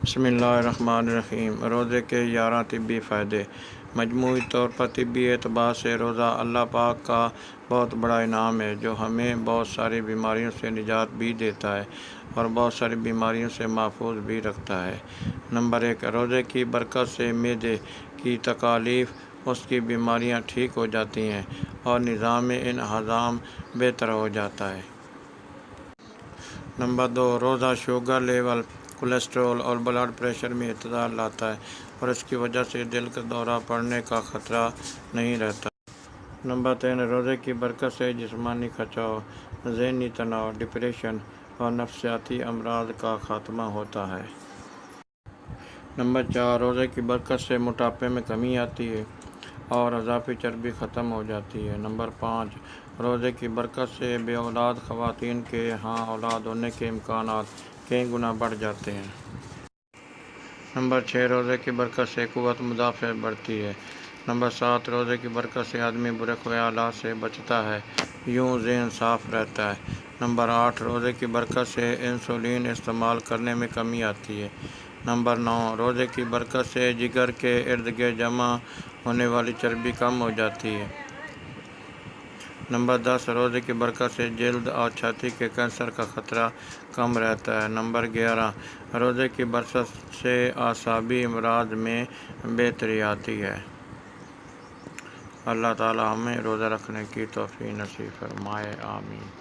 بسم اللہ الرحمن الرحیم۔ روزے کے 11 طبی فائدے۔ مجموعی طور پر طبی اعتبار سے روزہ اللہ پاک کا بہت بڑا انعام ہے جو ہمیں بہت ساری بیماریوں سے نجات بھی دیتا ہے اور بہت ساری بیماریوں سے محفوظ بھی رکھتا ہے۔ نمبر 1، روزے کی برکت سے معدے کی تکالیف، اس کی بیماریاں ٹھیک ہو جاتی ہیں اور نظام ہضم بہتر ہو جاتا ہے۔ نمبر 2، روزہ شوگر لیول، کولیسٹرول اور بلڈ پریشر میں اعتدال لاتا ہے اور اس کی وجہ سے دل کا دورہ پڑنے کا خطرہ نہیں رہتا۔ نمبر 3، روزے کی برکت سے جسمانی کھچاؤ، ذہنی تناؤ، ڈپریشن اور نفسیاتی امراض کا خاتمہ ہوتا ہے۔ نمبر 4، روزے کی برکت سے موٹاپے میں کمی آتی ہے اور اضافی چربی ختم ہو جاتی ہے۔ نمبر 5، روزے کی برکت سے بے اولاد خواتین کے ہاں اولاد ہونے کے امکانات کئی گنا بڑھ جاتے ہیں۔ نمبر 6، روزے کی برکت سے قوت مدافعت بڑھتی ہے۔ نمبر 7، روزے کی برکت سے آدمی برے خیالات سے بچتا ہے، یوں ذہن صاف رہتا ہے۔ نمبر 8، روزے کی برکت سے انسولین استعمال کرنے میں کمی آتی ہے۔ نمبر 9، روزے کی برکت سے جگر کے ارد گرد جمع ہونے والی چربی کم ہو جاتی ہے۔ نمبر 10، روزے کی برکت سے جلد اور چھاتی کے کینسر کا خطرہ کم رہتا ہے۔ نمبر 11، روزے کی برکت سے اعصابی امراض میں بہتری آتی ہے۔ اللہ تعالی ہمیں روزہ رکھنے کی توفیق نصیب فرمائے، آمین۔